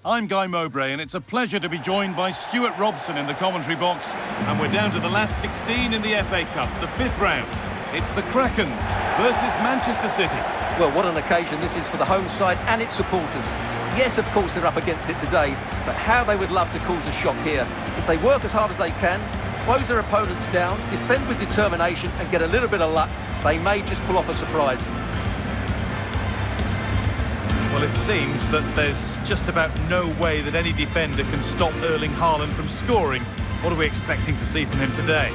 I'm Guy Mowbray, and it's a pleasure to be joined by Stuart Robson in the commentary box. And we're down to the last 16 in the FA Cup, the 5th round. It's the Krakens versus Manchester City. Well, what an occasion this is for the home side and its supporters. Yes, of course, they're up against it today, but how they would love to cause a shock here. If they work as hard as they can, close their opponents down, defend with determination and get a little bit of luck, they may just pull off a surprise. Well, it seems that there's just about no way that any defender can stop Erling Haaland from scoring. What are we expecting to see from him today?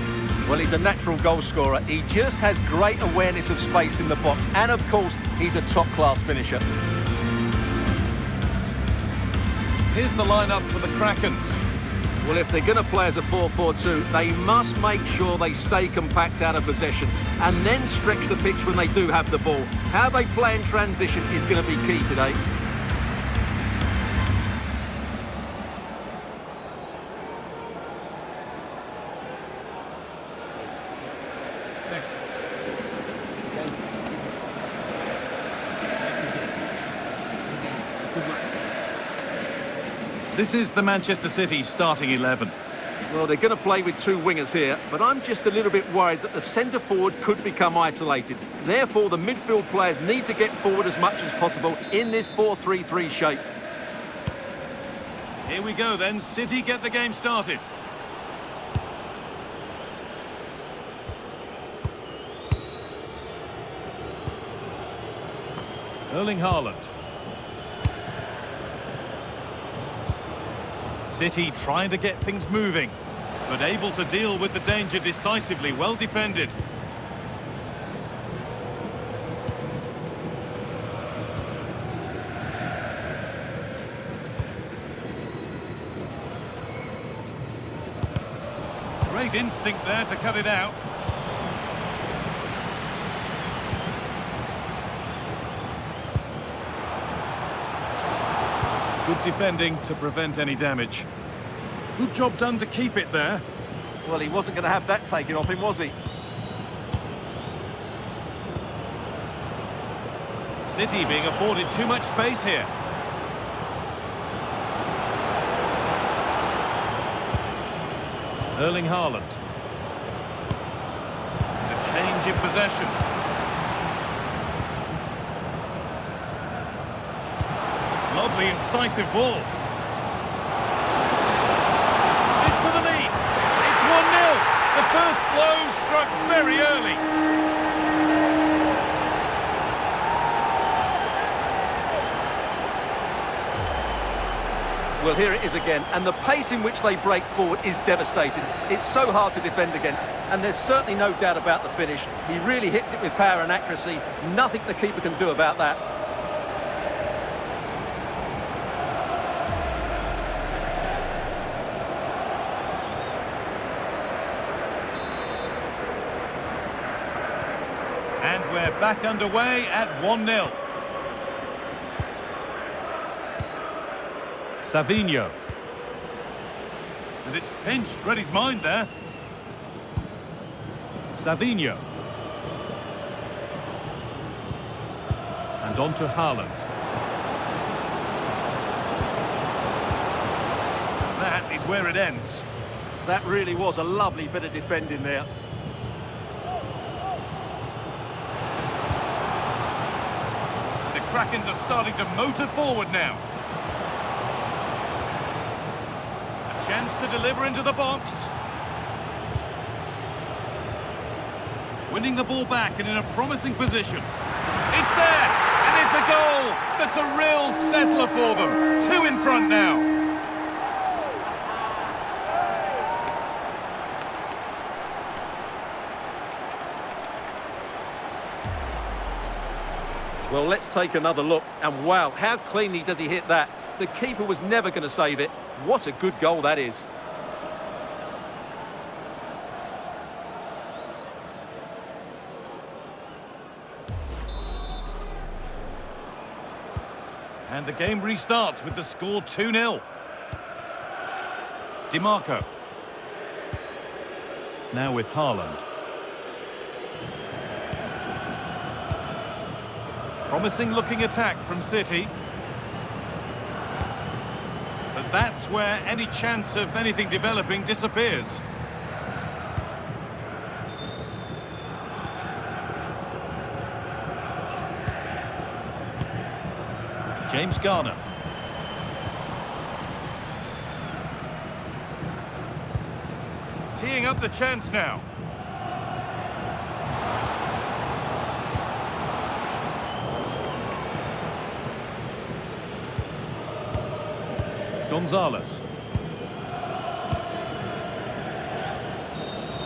Well, he's a natural goal scorer. He just has great awareness of space in the box. And, of course, he's a top-class finisher. Here's the lineup for the Krakens. Well, if they're going to play as a 4-4-2, they must make sure they stay compact out of possession and then stretch the pitch when they do have the ball. How they play in transition is going to be key today. This is the Manchester City starting 11. Well, they're going to play with two wingers here, but I'm just a little bit worried that the centre-forward could become isolated. Therefore, the midfield players need to get forward as much as possible in this 4-3-3 shape. Here we go then, City get the game started. Erling Haaland. City trying to get things moving, but able to deal with the danger decisively, well defended. Great instinct there to cut it out. Good defending to prevent any damage. Good job done to keep it there. Well, he wasn't going to have that taken off him, was he? City being afforded too much space here. Erling Haaland. The change in possession. Lovely, incisive ball. This for the lead. It's 1-0. The first blow struck very early. Well, here it is again, and the pace in which they break forward is devastating. It's so hard to defend against, and there's certainly no doubt about the finish. He really hits it with power and accuracy. Nothing the keeper can do about that. And we're back underway at 1-0. Savinho. And it's pinched, read his mind there. Savinho. And on to Haaland. That is where it ends. That really was a lovely bit of defending there. The Krakens are starting to motor forward now. A chance to deliver into the box. Winning the ball back and in a promising position. It's there, and it's a goal. That's a real settler for them. 2 in front now. Well, let's take another look. And wow, how cleanly does he hit that? The keeper was never going to save it. What a good goal that is. And the game restarts with the score 2-0. DiMarco. Now with Haaland. Promising looking attack from City. But that's where any chance of anything developing disappears. James Garner. Teeing up the chance now. Gonzalez.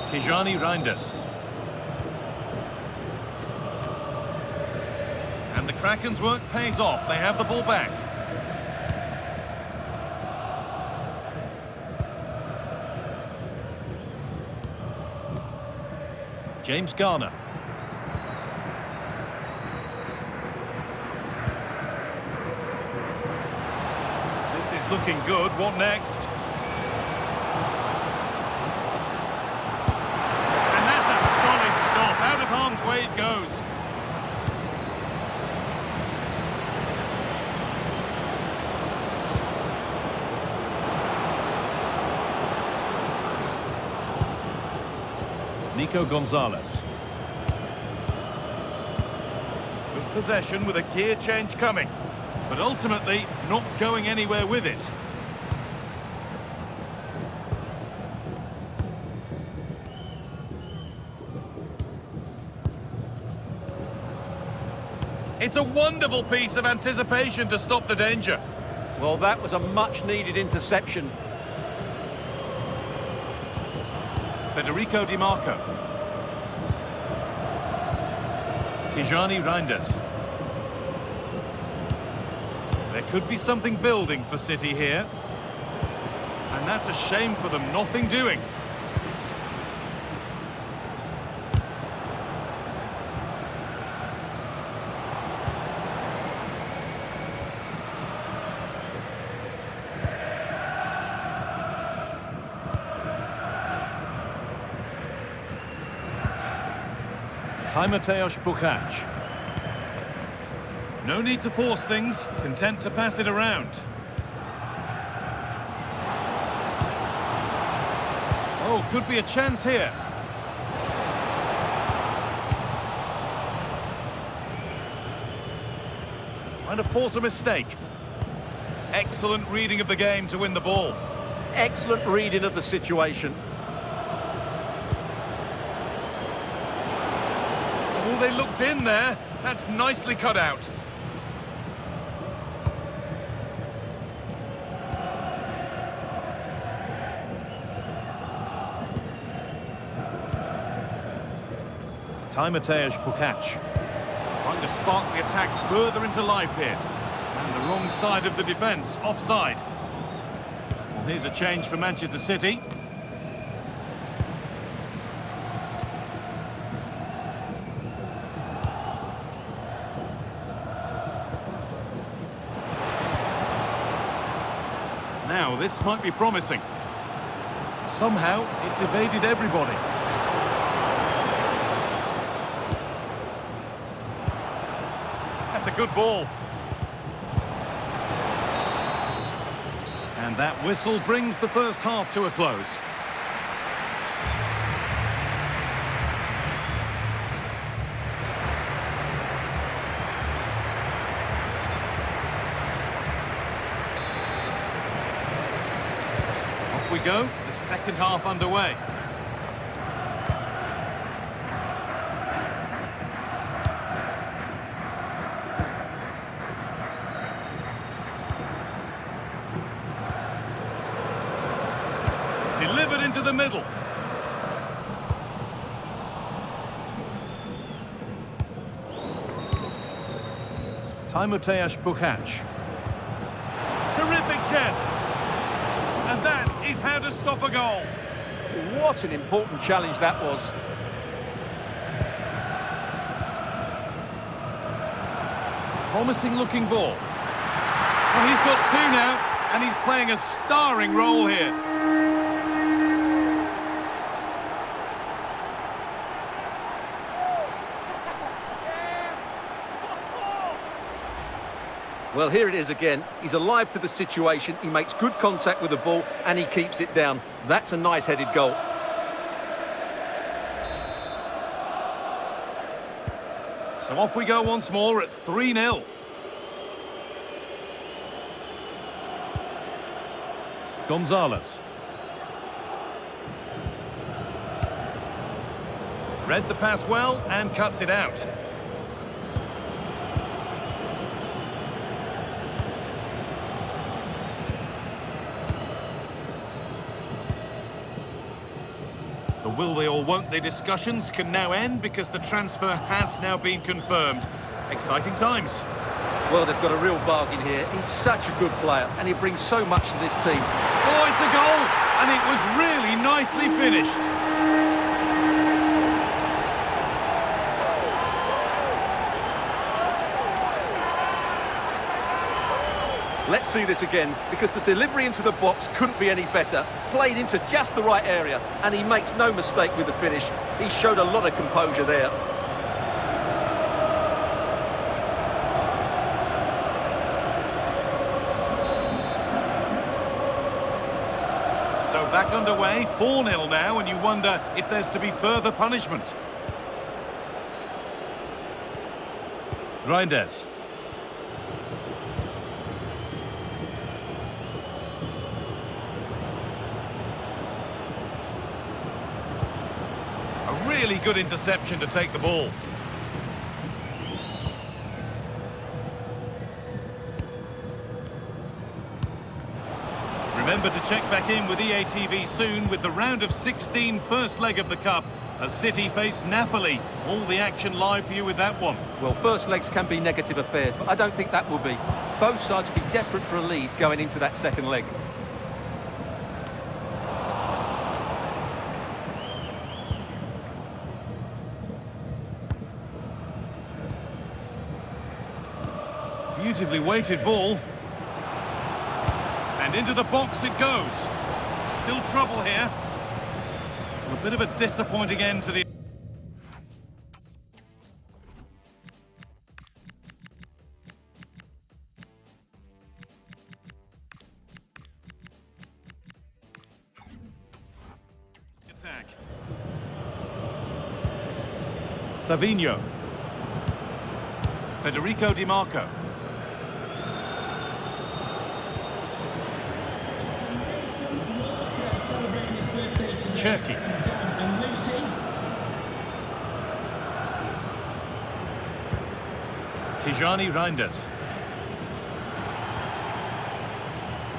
Tijani Reinders. And the Kraken's work pays off. They have the ball back. James Garner. This is looking good. What next? And that's a solid stop. Out of harm's way it goes. Nico Gonzalez. Good possession with a gear change coming, but ultimately not going anywhere with it. It's a wonderful piece of anticipation to stop the danger. Well, that was a much-needed interception. Federico Di Marco. Tijani Reinders. There could be something building for City here. And that's a shame for them, nothing doing. Mateusz Pukac. No need to force things, content to pass it around. Oh, could be a chance here. Trying to force a mistake. Excellent reading of the game to win the ball. Excellent reading of the situation. Oh, they looked in there. That's nicely cut out. Mateusz Pukac. Trying to spark the attack further into life here. And the wrong side of the defence, offside. Well, here's a change for Manchester City. Now, this might be promising. Somehow, it's evaded everybody. That's a good ball. And that whistle brings the first half to a close. We go, the second half underway. Delivered into the middle. Mateusz Pukac. Terrific chance. And that is how to stop a goal. What an important challenge that was. Promising looking ball. Well, he's got two now, and he's playing a starring role here. Well, here it is again. He's alive to the situation. He makes good contact with the ball and he keeps it down. That's a nice headed goal. So off we go once more at 3-0. Gonzalez. Read the pass well and cuts it out. The will they or won't they discussions can now end because the transfer has now been confirmed. Exciting times. Well, they've got a real bargain here. He's such a good player and he brings so much to this team. Oh, it's a goal! And it was really nicely finished. Let's see this again, because the delivery into the box couldn't be any better. Played into just the right area, and he makes no mistake with the finish. He showed a lot of composure there. So back underway, 4-0 now, and you wonder if there's to be further punishment. Reinders. Really good interception to take the ball. Remember to check back in with EATV soon with the round of 16 first leg of the Cup as City face Napoli. All the action live for you with that one. Well, first legs can be negative affairs, but I don't think that will be. Both sides will be desperate for a lead going into that second leg. Beautifully weighted ball. And into the box it goes. Still trouble here. A bit of a disappointing end to the... attack. Savinho. Federico Di Marco. Cherki. Tijani Reinders.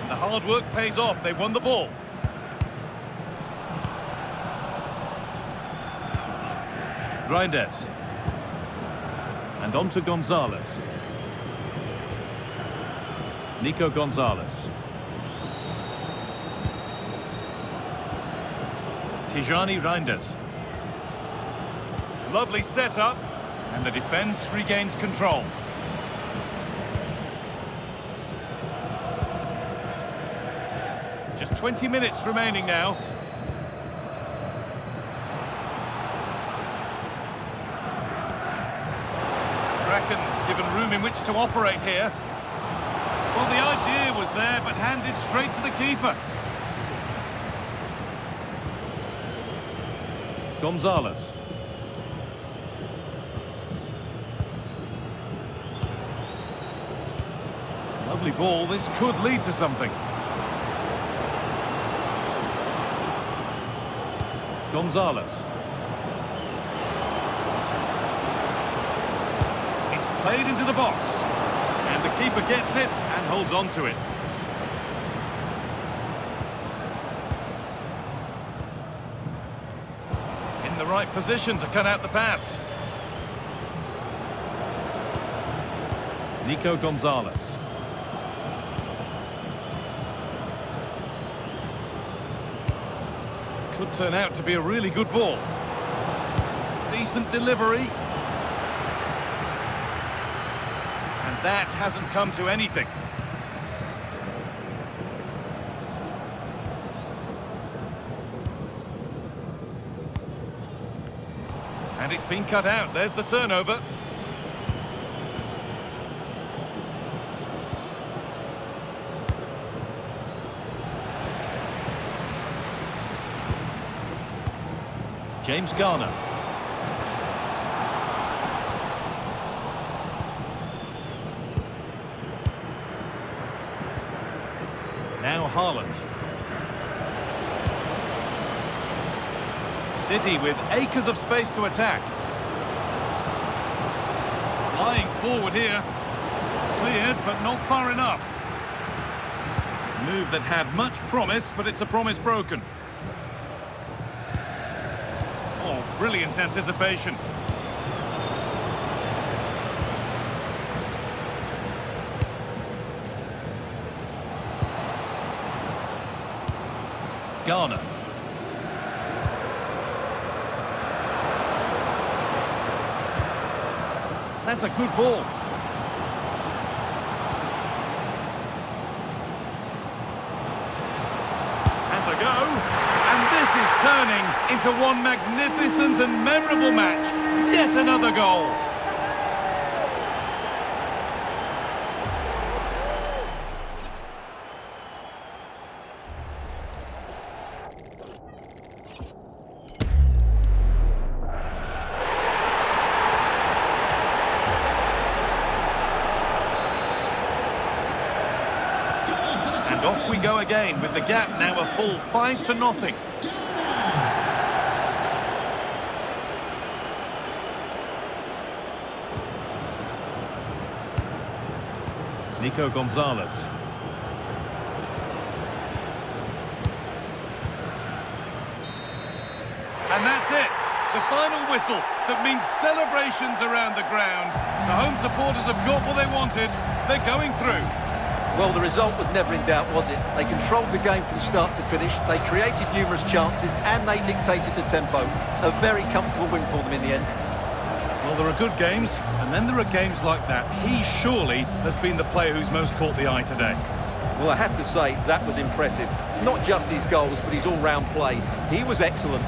And the hard work pays off. They won the ball. Reinders. And on to Gonzalez. Nico Gonzalez. Tijani Reinders. Lovely setup, and the defence regains control. Just 20 minutes remaining now. Krakens given room in which to operate here. Well, the idea was there, but handed straight to the keeper. Gonzalez. Lovely ball. This could lead to something. Gonzalez. It's played into the box. And the keeper gets it and holds on to it. In the right position to cut out the pass. Nico Gonzalez. Could turn out to be a really good ball. Decent delivery. And that hasn't come to anything. And it's been cut out. There's the turnover. James Garner. Now Haaland. City with acres of space to attack. Flying forward here. Cleared, but not far enough. Move that had much promise, but it's a promise broken. Oh, brilliant anticipation. Garner. That's a good ball. Has a go. And this is turning into one magnificent and memorable match. Yet another goal. And off we go again, with the gap now a full 5-0. Nico Gonzalez. And that's it. The final whistle that means celebrations around the ground. The home supporters have got what they wanted. They're going through. Well, the result was never in doubt, was it? They controlled the game from start to finish, they created numerous chances, and they dictated the tempo. A very comfortable win for them in the end. Well, there are good games, and then there are games like that. He surely has been the player who's most caught the eye today. Well, I have to say, that was impressive. Not just his goals, but his all-round play. He was excellent.